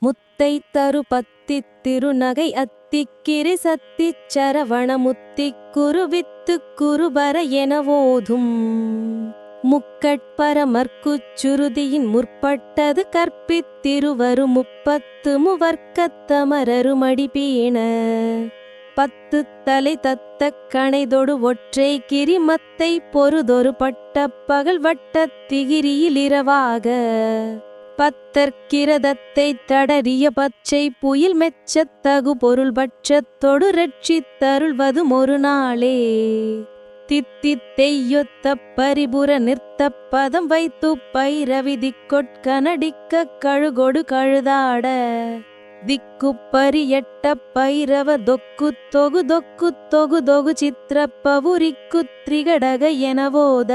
முத்தை தரு பத்தித் திருநகை அத்திக்கிரி சத்திச் சரவண முத்திக் குருவித்துக் குருபர எனவோதும் முக்கட்பரமர்க்குச் சுருதியின் முற்பட்டது கற்பித்திருவரு முப்பத்து முவர்க்கத்தமரருமடி பீண பத்து தலை தத்தக் கணைதொடு ஒற்றை கிரிமத்தை பொருதொரு பட்டப் பகல் வட்டத் திகிரியிலிரவாக பத்தர்க்கிரதத்தை தடறிய பச்சை புயல் மெச்சத் தகு பொருள் பட்சத்தொடு ரட்சித்தருள்வது ஒரு நாளே தித்தித்தெய்யொத்த பரிபுர நிறுத்தப் பதம் வைத்து பைரவிதிக் கொட்கனடிக்க கழுகொடு கழுதாட திக்குப் பரியட்ட பைரவ தொக்கு தொகு சித்திரப்பவுரிக்குத் திரிகடக எனவோத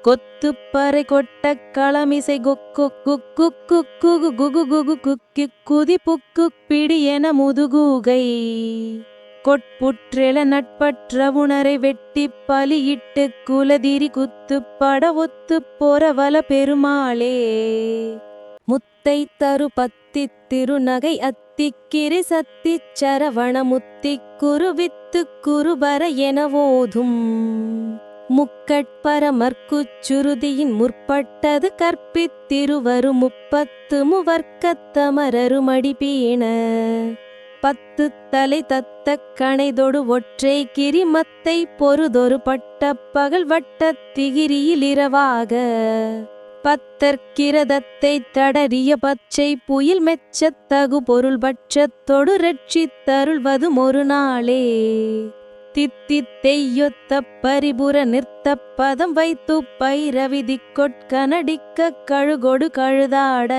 கொத்துப்பறை கொட்டக் களமிசை கொக்கு குக்கு குகு குகு குகு குக்கி குதி புக்கு பிடி என முதுகூகை கொட்புற்றெழ நட்பற்ற உணரை வெட்டி பலியிட்டு குலதிரி குத்து பட ஒத்து பொறவல பெருமாளே முத்தை தரு பத்தித் திருநகை அத்திக்கிரி சத்திச் சரவண முத்திக் குருவித்துக் குருபர எனவோதும் முக்கட்பரமர்க்குச் சுருதியின் முற்பட்டது கற்பித்திருவரு முப்பத்து முவர்க்கத்தமரருமடி பீண பத்து தலை தத்தக் கணைதொடு ஒற்றை கிரிமத்தை பொருதொரு பட்டப் பகல் வட்டத் திகிரியிலிரவாக பத்தர்க்கிரதத்தை தடறிய பச்சை புயல் மெச்சத் தகு பொருள் பட்சத்தொடு ரட்சித்தருள்வது ஒரு நாளே தித்தித்தெய்யொத்த பரிபுர நிறுத்தப் பதம் வைத்து பைரவிதிக் கொட்கனடிக்க கழுகொடு கழுதாட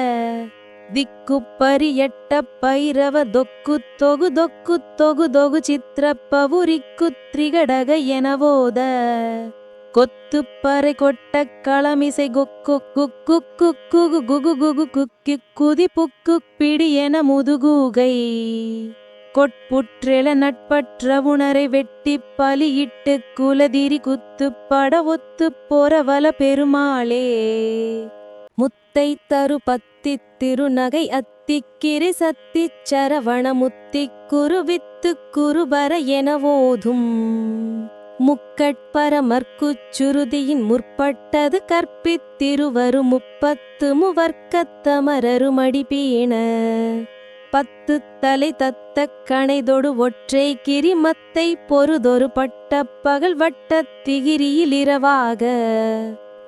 திக்குப் பரியட்ட பைரவ தொக்கு தொகு சித்திரப்பவுரிக்குத் திரிகடக எனவோத கொத்துப்பறை கொட்டக் களமிசை கொக்கு குகு குகு குக்கி குதி புக்கு பிடி என முதுகூகை கொட்புற்றெழ நட்பற்ற உணரை வெட்டி பலியிட்டு குலதிரி குத்து பட ஒத்து பொறவல பெருமாளே முத்தை தரு பத்தித் திருநகை அத்திக்கிரி சத்திச் சரவண முத்திக் குருவித்துக் குருபர எனவோதும் முக்கட்பரமர்க்குச் சுருதியின் முற்பட்டது கற்பித்திருவரு முப்பத்து முவர்க்கத்தமரருமடி பீண பத்து தலை தத்தக் கணைதொடு ஒற்றை கிரிமத்தை பொருதொரு பட்டப் பகல் வட்டத் திகிரியிலிரவாக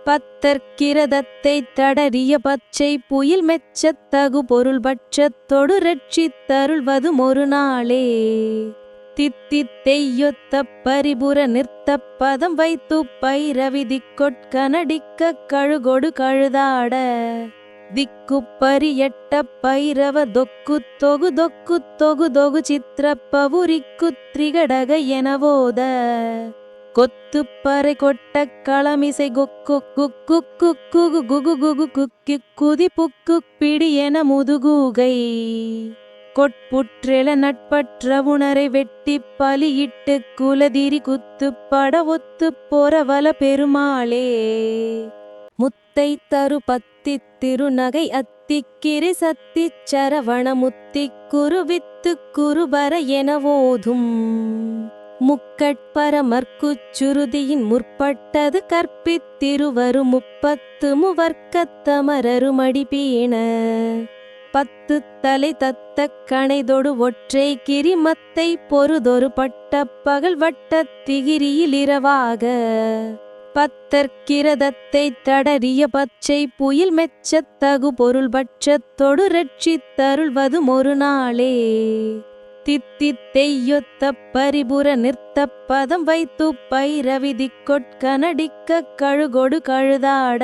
பத்தர்க்கிரதத்தை தடறிய பச்சை புயல் மெச்சத் தகு பொருள் பட்சத்தொடு ரட்சித்தருள்வது ஒரு நாளே தித்தித்தெய்யொத்த பரிபுர நிறுத்தப் பதம் வைத்து பைரவிதிக் கொட்கனடிக்க கழுகொடு கழுதாட திக்குப் பரியட்ட பைரவ தொக்கு தொகு சித்திரப்பவுரிக்குத் திரிகடக எனவோத கொத்துப்பறை கொட்டக் களமிசை கொக்கு குகு குக்கி குதி புக்கு பிடி என முதுகூகை கொட்புற்றெழ நட்பற்ற உணரை வெட்டி பலியிட்டு குலதிரி குத்து பட ஒத்து பொறவல பெருமாளே முத்தை தரு பத்தித் திருநகை அத்திக்கிரி சத்திச் சரவண முத்திக் குருவித்துக் குருபர எனவோதும் முக்கட்பரமர்க்குச் சுருதியின் முற்பட்டது கற்பித்திருவரு முப்பத்து முவர்க்கத்தமரருமடி பீண பத்து தலை தத்தக் கணைதொடு ஒற்றை கிரிமத்தை பொருதொரு பட்டப் பகல் வட்டத் திகிரியிலிரவாக பத்தர்க்கிரதத்தை தடறிய பச்சை புயல் மெச்சத் தகு பொருள் பட்சத்தொடு ரட்சித்தருள்வது ஒரு நாளே தித்தித்தெய்யொத்த பரிபுர நிறுத்தப் பதம் வைத்து பைரவிதிக் கொட்கனடிக்க கழுகொடு கழுதாட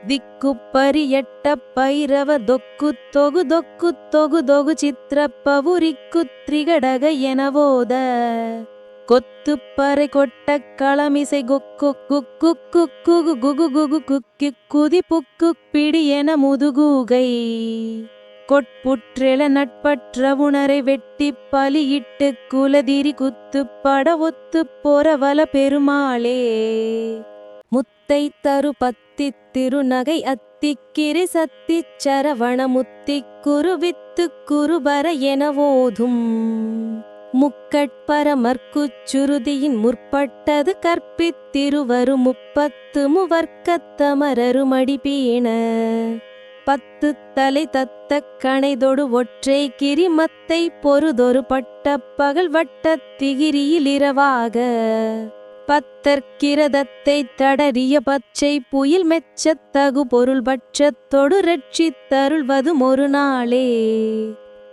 திக்குப் பரியட்ட பைரவ தொக்கு தொகு சித்திரப்பவுரிக்குத் திரிகடக எனவோத கொத்துப்பறை கொட்டக் களமிசை கொக்கு குகு குக்கி குதி புக்கு பிடி என முதுகூகை கொட்புற்றெழ நட்பற்ற உணரை வெட்டி பலியிட்டு குலதிரி குத்து பட ஒத்து பொறவல பெருமாளே முத்தை முத்தை தரு பத்தித் திருநகை அத்திக்கிரி சத்திச் சரவண முத்திக் குருவித்துக் குருபர எனவோதும் முக்கட்பரமர்க்குச் சுருதியின் முற்பட்டது கற்பித்திருவரு முப்பத்து முவர்க்கத்தமரருமடி பீண பத்து தலை தத்தக் கணைதொடு ஒற்றை கிரிமத்தை பொருதொரு பட்ட பகல் வட்டத் திகிரியிலிரவாக பத்தற்கிரதத்தை தடறிய பச்சை புயில் மெச்சத் தகு பொருள் பட்சத்தொடு ரட்சித்தருள்வது ஒரு நாளே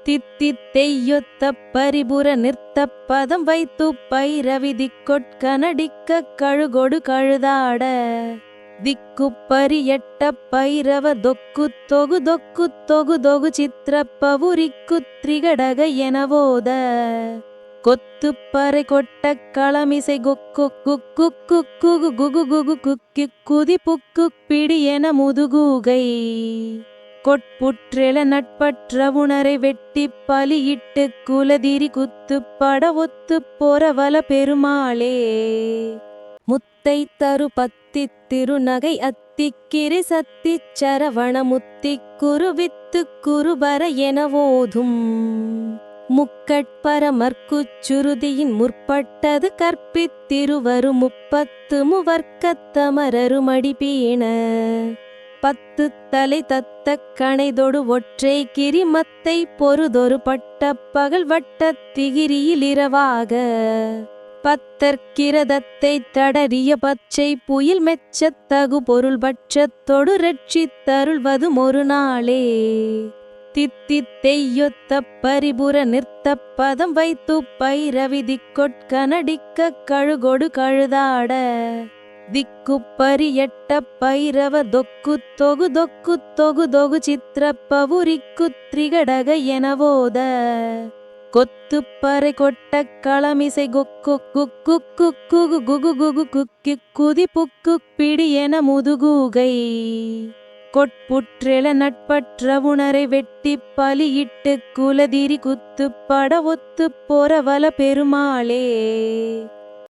தித்தித்தெய்யொத்த பரிபுர நிறுத்தப் பதம் வைத்து பைரவிதிக் கொட்கனடிக்க கழுகொடு கழுதாட திக்குப்பரி எட்ட பைரவ தொக்கு தொகு தொக்கு தொகு தொகு சித்திரப்பவுரிக்கு திரிகடக எனவோத கொத்துப்பறை கொட்ட களமிசை கொக்கு குக்கு குக்கு குகு குகு குக்கி குதி புக்கு பிடி என முதுகூகை கொட்புற்றெழ நட்பற்றவுணரை வெட்டி பலியிட்டு குலதிரி குத்து பட ஒத்து பொறவல பெருமாளே முத்தை தரு பத்தித் திருநகை அத்திக்கிரி சத்திச் சரவண முத்திக் குருவித்துக் குருபர எனவோதும் முக்கட்பரமர்க்குச் சுருதியின் முற்பட்டது கற்பித்திருவரு முப்பத்து முவர்க்கத்தமரருமடி பீண பத்து தலை தத்தக் கணைதொடு ஒற்றை கிரிமத்தை பொருதொரு பட்ட பகல் வட்டத் திகிரியிலிரவாக பத்தற்கிரதத்தை தடறிய பச்சை புயில் மெச்சத் தகு பொருள் பட்சத்தொடு ரட்சித்தருள்வது ஒரு நாளே தித்தித்தெய்யொத்த பரிபுர நிறுத்தப் பதம் வைத்து பைரவிதிக் கொட்கனடிக்க கழுகொடு கழுதாட திக்குப்பரி எட்ட பைரவ தொக்கு தொகு தொக்கு தொகு தொகு சித்திரப்பவுரிக்கு திரிகடக எனவோத கொத்துப்பறை கொட்ட களமிசை கொக்கு குக்கு குக்கு குகு குகு குக்கி குதி புக்கு பிடி என முதுகூகை கொட்புற்றெழ நட்பற்றவுணரை வெட்டி பலியிட்டு குலதிரி குத்து பட ஒத்து பொறவல பெருமாளே